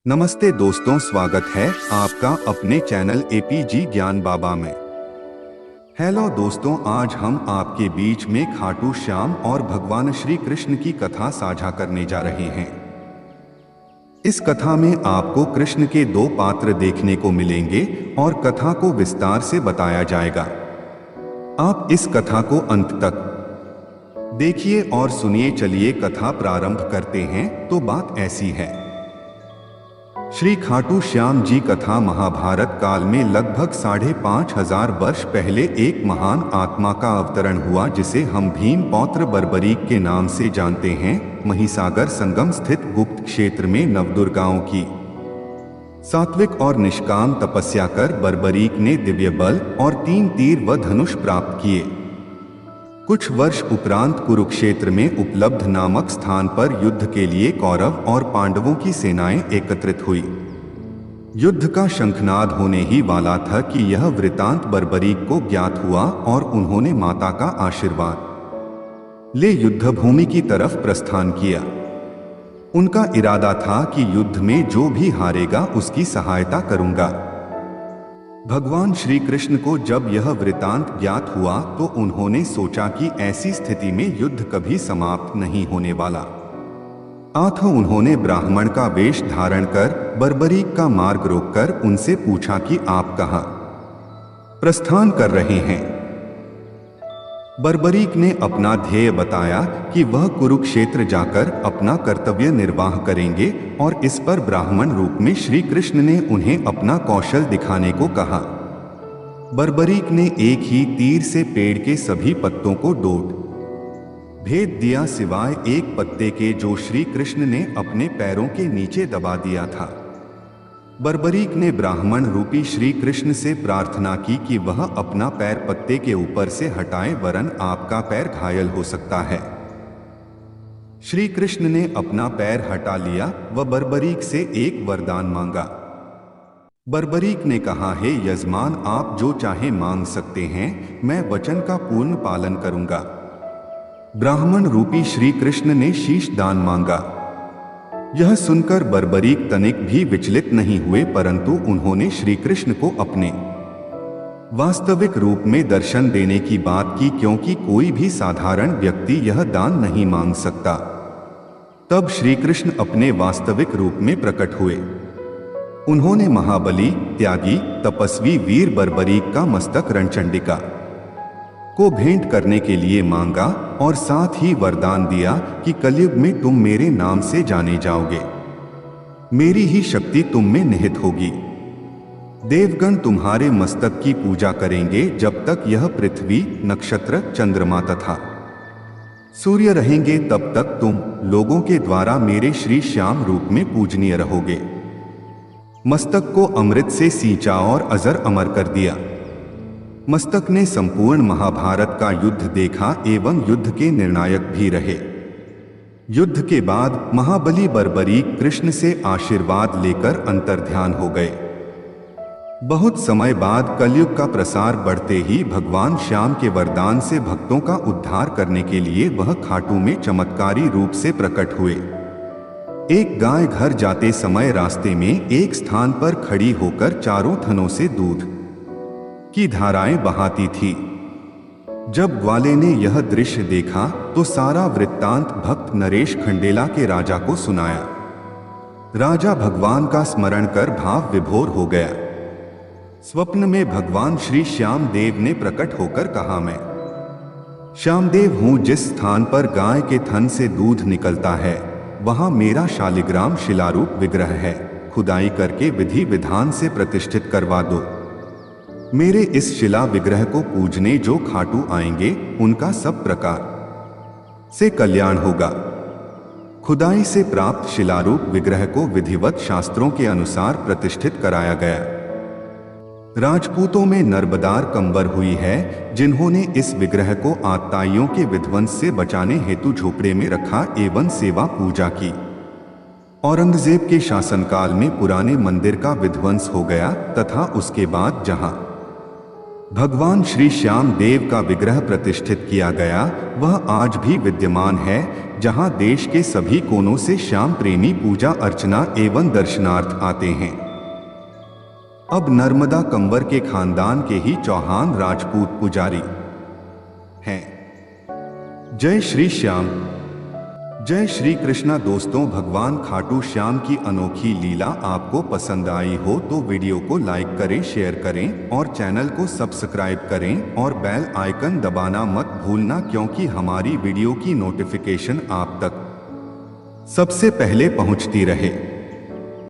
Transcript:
नमस्ते दोस्तों, स्वागत है आपका अपने चैनल एपीजी ज्ञान बाबा में। हेलो दोस्तों, आज हम आपके बीच में खाटू श्याम और भगवान श्री कृष्ण की कथा साझा करने जा रहे हैं। इस कथा में आपको कृष्ण के दो पात्र देखने को मिलेंगे और कथा को विस्तार से बताया जाएगा। आप इस कथा को अंत तक देखिए और सुनिए। चलिए कथा प्रारंभ करते हैं। तो बात ऐसी है, श्री खाटू श्याम जी कथा महाभारत काल में लगभग 5,500 वर्ष पहले एक महान आत्मा का अवतरण हुआ, जिसे हम भीम पौत्र बर्बरीक के नाम से जानते हैं। महिसागर संगम स्थित गुप्त क्षेत्र में नवदुर्गाओं की सात्विक और निष्काम तपस्या कर बर्बरीक ने दिव्य बल और 3 तीर व धनुष प्राप्त किए। कुछ वर्ष उपरांत कुरुक्षेत्र में उपलब्ध नामक स्थान पर युद्ध के लिए कौरव और पांडवों की सेनाएं एकत्रित हुई। युद्ध का शंखनाद होने ही वाला था कि यह वृतांत बर्बरीक को ज्ञात हुआ और उन्होंने माता का आशीर्वाद ले युद्ध भूमि की तरफ प्रस्थान किया। उनका इरादा था कि युद्ध में जो भी हारेगा उसकी सहायता करूंगा। भगवान श्री कृष्ण को जब यह वृतांत ज्ञात हुआ तो उन्होंने सोचा कि ऐसी स्थिति में युद्ध कभी समाप्त नहीं होने वाला। अतः उन्होंने ब्राह्मण का वेश धारण कर बर्बरीक का मार्ग रोककर उनसे पूछा कि आप कहाँ प्रस्थान कर रहे हैं। बर्बरीक ने अपना ध्येय बताया कि वह कुरुक्षेत्र जाकर अपना कर्तव्य निर्वाह करेंगे और इस पर ब्राह्मण रूप में श्री कृष्ण ने उन्हें अपना कौशल दिखाने को कहा। बर्बरीक ने एक ही तीर से पेड़ के सभी पत्तों को डोट भेद दिया, सिवाय एक पत्ते के जो श्री कृष्ण ने अपने पैरों के नीचे दबा दिया था। बर्बरीक ने ब्राह्मण रूपी श्री कृष्ण से प्रार्थना की कि वह अपना पैर पत्ते के ऊपर से हटाएं, वरन आपका पैर घायल हो सकता है। श्री कृष्ण ने अपना पैर हटा लिया व बर्बरीक से एक वरदान मांगा। बर्बरीक ने कहा, हे यजमान, आप जो चाहे मांग सकते हैं, मैं वचन का पूर्ण पालन करूंगा। ब्राह्मण रूपी श्री कृष्ण ने शीश दान मांगा। यह सुनकर बर्बरीक तनिक भी विचलित नहीं हुए, परंतु उन्होंने श्री कृष्ण को अपने वास्तविक रूप में दर्शन देने की बात की, क्योंकि कोई भी साधारण व्यक्ति यह दान नहीं मांग सकता। तब श्री कृष्ण अपने वास्तविक रूप में प्रकट हुए। उन्होंने महाबली, त्यागी, तपस्वी वीर बर्बरीक का मस्तक रणचंडिका को भेंट करने के लिए मांगा और साथ ही वरदान दिया कि कलयुग में तुम मेरे नाम से जाने जाओगे। मेरी ही शक्ति तुम में निहित होगी। देवगण तुम्हारे मस्तक की पूजा करेंगे जब तक यह पृथ्वी, नक्षत्र, चंद्रमा तथा सूर्य रहेंगे, तब तक तुम लोगों के द्वारा मेरे श्री श्याम रूप में पूजनीय रहोगे। मस्तक को अमृत से सींचा और अजर अमर कर दिया। मस्तक ने संपूर्ण महाभारत का युद्ध देखा एवं युद्ध के निर्णायक भी रहे। युद्ध के बाद महाबली बर्बरीक कृष्ण से आशीर्वाद लेकर अंतर्ध्यान हो गए। बहुत समय बाद कलयुग का प्रसार बढ़ते ही भगवान श्याम के वरदान से भक्तों का उद्धार करने के लिए वह खाटू में चमत्कारी रूप से प्रकट हुए। एक गाय घर जाते समय रास्ते में एक स्थान पर खड़ी होकर चारों थनों से दूध की धाराएं बहाती थी। जब ग्वाले ने यह दृश्य देखा तो सारा वृत्तांत भक्त नरेश खंडेला के राजा को सुनाया। राजा भगवान का स्मरण कर भाव विभोर हो गया। स्वप्न में भगवान श्री श्याम देव ने प्रकट होकर कहा, मैं श्यामदेव हूं। जिस स्थान पर गाय के थन से दूध निकलता है वहां मेरा शालिग्राम शिलारूप विग्रह है। खुदाई करके विधि विधान से प्रतिष्ठित करवा दो। मेरे इस शिला विग्रह को पूजने जो खाटू आएंगे उनका सब प्रकार से कल्याण होगा। खुदाई से प्राप्त शिलारूप विग्रह को विधिवत शास्त्रों के अनुसार प्रतिष्ठित कराया गया। राजपूतों में नर्बदार कंबर हुई है, जिन्होंने इस विग्रह को आतताइयों के विध्वंस से बचाने हेतु झोपड़े में रखा एवं सेवा पूजा की। औरंगजेब के शासनकाल में पुराने मंदिर का विध्वंस हो गया तथा उसके बाद जहां भगवान श्री श्याम देव का विग्रह प्रतिष्ठित किया गया, वह आज भी विद्यमान है, जहां देश के सभी कोनों से श्याम प्रेमी पूजा अर्चना एवं दर्शनार्थ आते हैं। अब नर्मदा कंवर के खानदान के ही चौहान राजपूत पुजारी हैं। जय श्री श्याम, जय श्री कृष्णा। दोस्तों, भगवान खाटू श्याम की अनोखी लीला आपको पसंद आई हो तो वीडियो को लाइक करें, शेयर करें और चैनल को सब्सक्राइब करें और बेल आइकन दबाना मत भूलना, क्योंकि हमारी वीडियो की नोटिफिकेशन आप तक सबसे पहले पहुंचती रहे।